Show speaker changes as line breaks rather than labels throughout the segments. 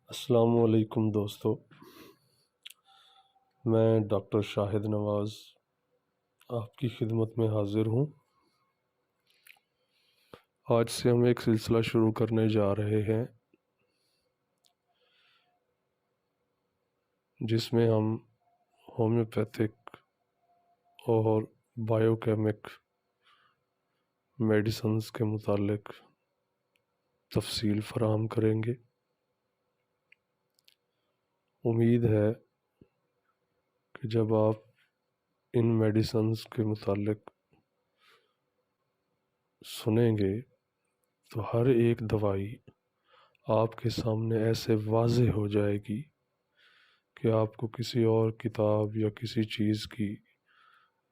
السلام علیکم دوستو، میں ڈاکٹر شاہد نواز آپ کی خدمت میں حاضر ہوں۔ آج سے ہم ایک سلسلہ شروع کرنے جا رہے ہیں جس میں ہم ہومیوپیتھک اور بایو کیمک میڈیسنز کے متعلق تفصیل فراہم کریں گے۔ امید ہے کہ جب آپ ان میڈیسنز کے متعلق سنیں گے تو ہر ایک دوائی آپ کے سامنے ایسے واضح ہو جائے گی کہ آپ کو کسی اور کتاب یا کسی چیز کی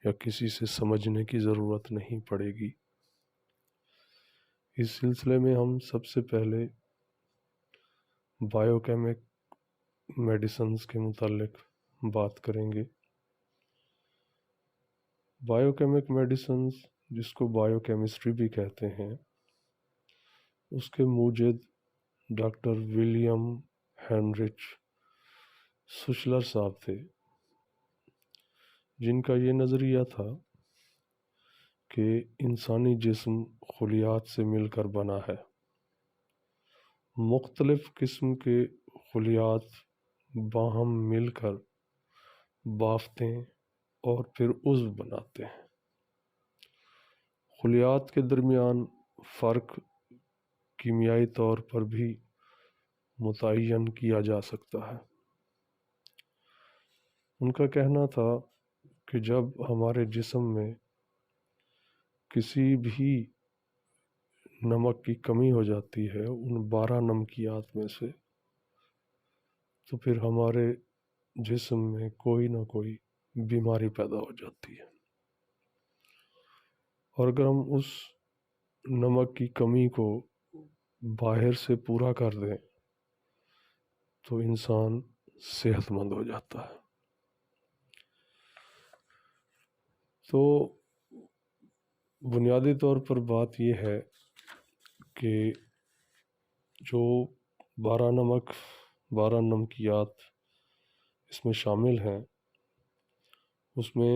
یا کسی سے سمجھنے کی ضرورت نہیں پڑے گی۔ اس سلسلے میں ہم سب سے پہلے بایو کیمک میڈیسنز کے متعلق بات کریں گے۔ بایو کیمک میڈیسنز، جس کو بایو کیمسٹری بھی کہتے ہیں، اس کے موجد ڈاکٹر ولیم ہینرچ سوشلر صاحب تھے، جن کا یہ نظریہ تھا کہ انسانی جسم خلیات سے مل کر بنا ہے۔ مختلف قسم کے خلیات باہم مل کر بافتیں اور پھر عضو بناتے ہیں۔ خلیات کے درمیان فرق کیمیائی طور پر بھی متعین کیا جا سکتا ہے۔ ان کا کہنا تھا کہ جب ہمارے جسم میں کسی بھی نمک کی کمی ہو جاتی ہے، ان 12 نمکیات میں سے، تو پھر ہمارے جسم میں کوئی نہ کوئی بیماری پیدا ہو جاتی ہے، اور اگر ہم اس نمک کی کمی کو باہر سے پورا کر دیں تو انسان صحت مند ہو جاتا ہے۔ تو بنیادی طور پر بات یہ ہے کہ جو 12 نمکیات اس میں شامل ہیں، اس میں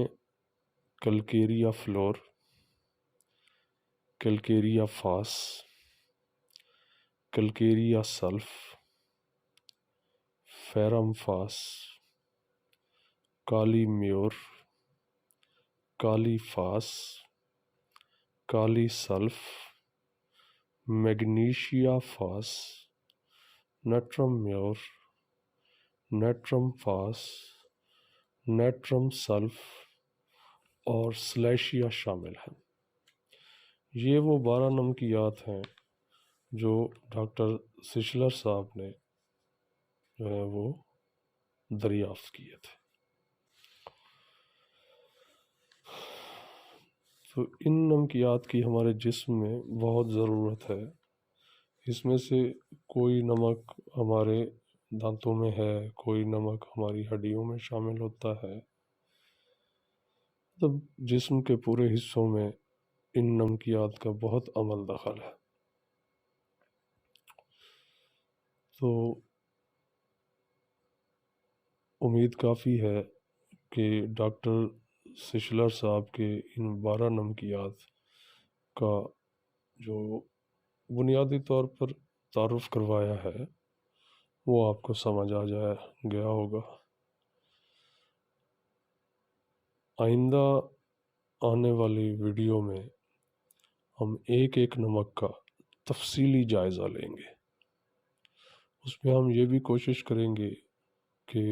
کلکیریا فلور، کلکیریا فاس، کلکیریا سلف، فیرم فاس، کالی میور، کالی فاس، کالی سلف، میگنیشیا فاس، نیٹرم میور، نیٹرم فاس، نیٹرم سلف اور سلیشیا شامل ہیں۔ یہ وہ 12 نمکیات ہیں جو ڈاکٹر سشلر صاحب نے جو ہے وہ دریافت کیے تھے۔ تو ان نمکیات کی ہمارے جسم میں بہت ضرورت ہے۔ اس میں سے کوئی نمک ہمارے دانتوں میں ہے، کوئی نمک ہماری ہڈیوں میں شامل ہوتا ہے۔ تب جسم کے پورے حصوں میں ان نمکیات کا بہت عمل دخل ہے۔ تو امید کافی ہے کہ ڈاکٹر سشلر صاحب کے ان 12 نمکیات کا جو بنیادی طور پر تعارف کروایا ہے وہ آپ کو سمجھ آ گیا ہوگا۔ آئندہ آنے والی ویڈیو میں ہم ایک ایک نمک کا تفصیلی جائزہ لیں گے۔ اس میں ہم یہ بھی کوشش کریں گے کہ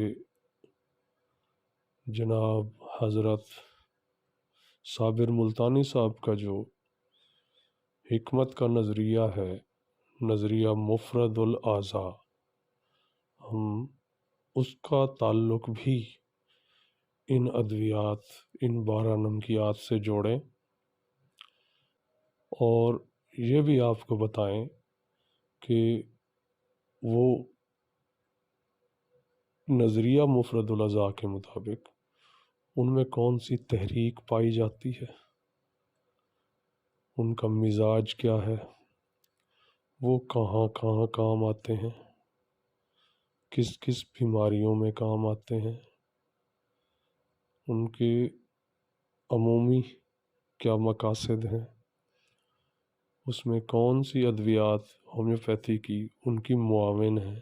جناب حضرت صابر ملتانی صاحب کا جو حکمت کا نظریہ ہے، نظریہ مفرد الاعضاء، ہم اس کا تعلق بھی ان ادویات، ان 12 نمکیات سے جوڑیں، اور یہ بھی آپ کو بتائیں کہ وہ نظریہ مفرد الاعضاء کے مطابق ان میں کون سی تحریک پائی جاتی ہے، ان کا مزاج کیا ہے، وہ کہاں کہاں کام آتے ہیں، کس کس بیماریوں میں کام آتے ہیں، ان کے عمومی کیا مقاصد ہیں، اس میں کون سی ادویات ہومیوپیتھی کی ان کی معاون ہیں،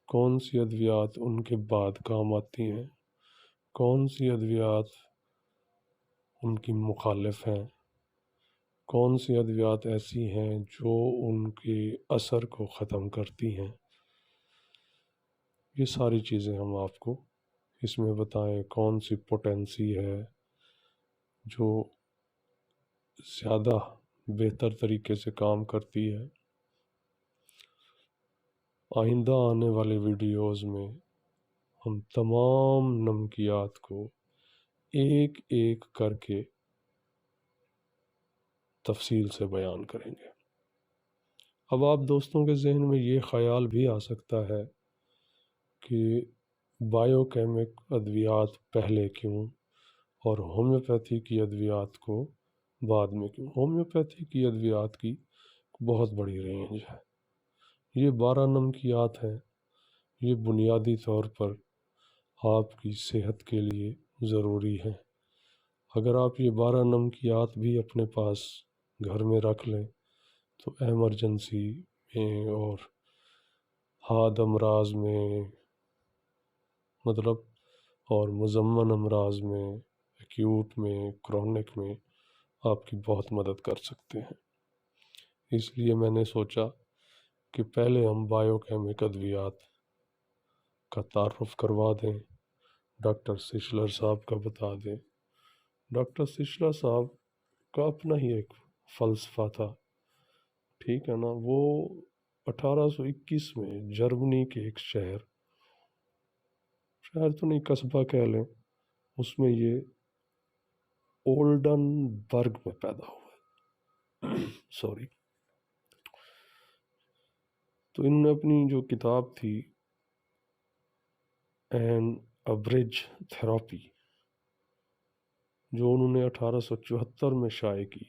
کون سی ادویات ان کے بعد کام آتی ہیں، کون سی ادویات ان کی مخالف ہیں، کون سی ادویات ایسی ہیں جو ان کے اثر کو ختم کرتی ہیں۔ یہ ساری چیزیں ہم آپ کو اس میں بتائیں، کون سی پوٹینسی ہے جو زیادہ بہتر طریقے سے کام کرتی ہے۔ آئندہ آنے والے ویڈیوز میں ہم تمام نمکیات کو ایک ایک کر کے تفصیل سے بیان کریں گے۔ اب آپ دوستوں کے ذہن میں یہ خیال بھی آ سکتا ہے کہ بائیو کیمک ادویات پہلے کیوں اور ہومیوپیتھی کی ادویات کو بعد میں کیوں۔ ہومیوپیتھی کی ادویات کی بہت بڑی رینج ہے، یہ 12 نمکیات ہیں، یہ بنیادی طور پر آپ کی صحت کے لیے ضروری ہیں۔ اگر آپ یہ 12 نمکیات بھی اپنے پاس گھر میں رکھ لیں تو ایمرجنسی میں اور حاد امراض میں اور مزمن امراض میں، ایکیوٹ میں، کرونک میں آپ کی بہت مدد کر سکتے ہیں۔ اس لیے میں نے سوچا کہ پہلے ہم بائیو کیمک ادویات کا تعارف کروا دیں، ڈاکٹر سشلر صاحب کا بتا دیں۔ ڈاکٹر سشلر صاحب کا اپنا ہی ایک فلسفہ تھا، ٹھیک ہے نا۔ وہ 1821 میں جرمنی کے ایک شہر تو نہیں، قصبہ کہہ لیں، اس میں یہ اولڈن برگ میں پیدا ہوا سوری۔ تو ان نے اپنی جو کتاب تھی این ابریج تھراپی، جو انہوں نے 1874 میں شائع کی،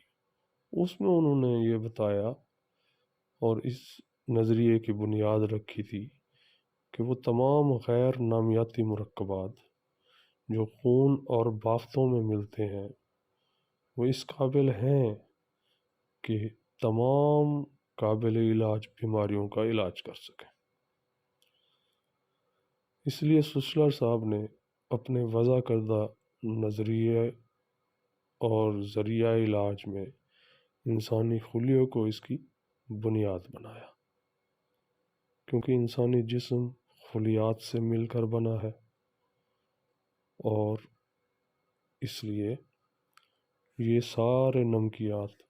اس میں انہوں نے یہ بتایا اور اس نظریے کی بنیاد رکھی تھی کہ وہ تمام غیر نامیاتی مرکبات جو خون اور بافتوں میں ملتے ہیں وہ اس قابل ہیں کہ تمام قابل علاج بیماریوں کا علاج کر سکیں۔ اس لیے سشلر صاحب نے اپنے وضع کردہ نظریے اور ذریعہ علاج میں انسانی خلیوں کو اس کی بنیاد بنایا، کیونکہ انسانی جسم خلیات سے مل کر بنا ہے، اور اس لیے یہ سارے نمکیات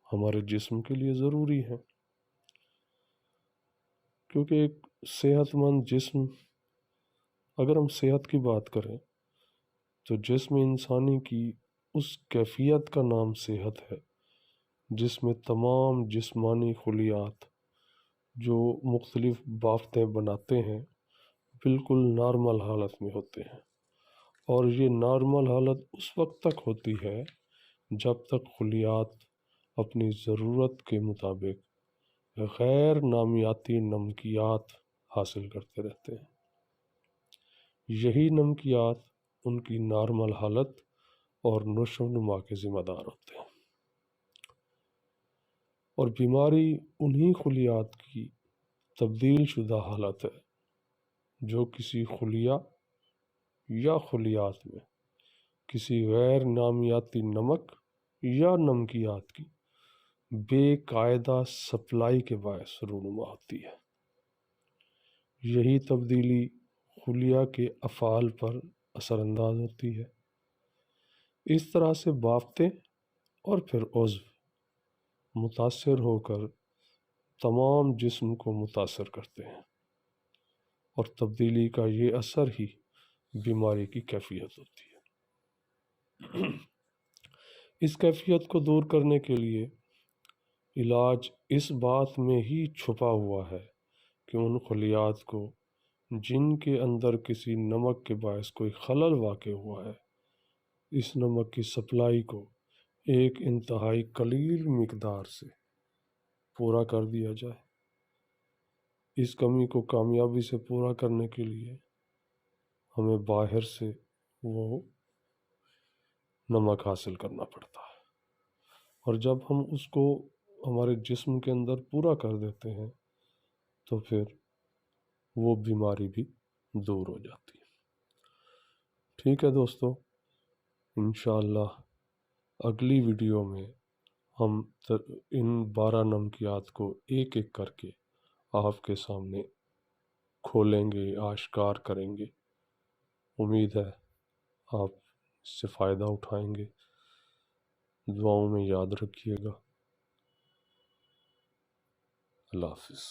ہمارے جسم کے لیے ضروری ہیں۔ کیونکہ ایک صحت مند جسم، اگر ہم صحت کی بات کریں تو جسم انسانی کی اس کیفیت کا نام صحت ہے جس میں تمام جسمانی خلیات جو مختلف بافتیں بناتے ہیں بالکل نارمل حالت میں ہوتے ہیں، اور یہ نارمل حالت اس وقت تک ہوتی ہے جب تک خلیات اپنی ضرورت کے مطابق غیر نامیاتی نمکیات حاصل کرتے رہتے ہیں۔ یہی نمکیات ان کی نارمل حالت اور نشو و نما کے ذمہ دار ہوتے ہیں، اور بیماری انہی خلیات کی تبدیل شدہ حالت ہے جو کسی خلیہ یا خلیات میں کسی غیر نامیاتی نمک یا نمکیات کی بے قاعدہ سپلائی کے باعث رونما ہوتی ہے۔ یہی تبدیلی خلیہ کے افعال پر اثر انداز ہوتی ہے۔ اس طرح سے بافتیں اور پھر عضو متاثر ہو کر تمام جسم کو متاثر کرتے ہیں، اور تبدیلی کا یہ اثر ہی بیماری کی کیفیت ہوتی ہے۔ اس کیفیت کو دور کرنے کے لیے علاج اس بات میں ہی چھپا ہوا ہے کہ ان خلیات کو جن کے اندر کسی نمک کے باعث کوئی خلل واقع ہوا ہے، اس نمک کی سپلائی کو ایک انتہائی قلیل مقدار سے پورا کر دیا جائے۔ اس کمی کو کامیابی سے پورا کرنے کے لیے ہمیں باہر سے وہ نمک حاصل کرنا پڑتا ہے، اور جب ہم اس کو ہمارے جسم کے اندر پورا کر دیتے ہیں تو پھر وہ بیماری بھی دور ہو جاتی ہے۔ ٹھیک ہے دوستو، انشاءاللہ اگلی ویڈیو میں ہم ان 12 نمکیات کو ایک ایک کر کے آپ کے سامنے کھولیں گے، آشکار کریں گے۔ امید ہے آپ اس سے فائدہ اٹھائیں گے۔ دعاؤں میں یاد رکھیے گا۔ اللہ حافظ۔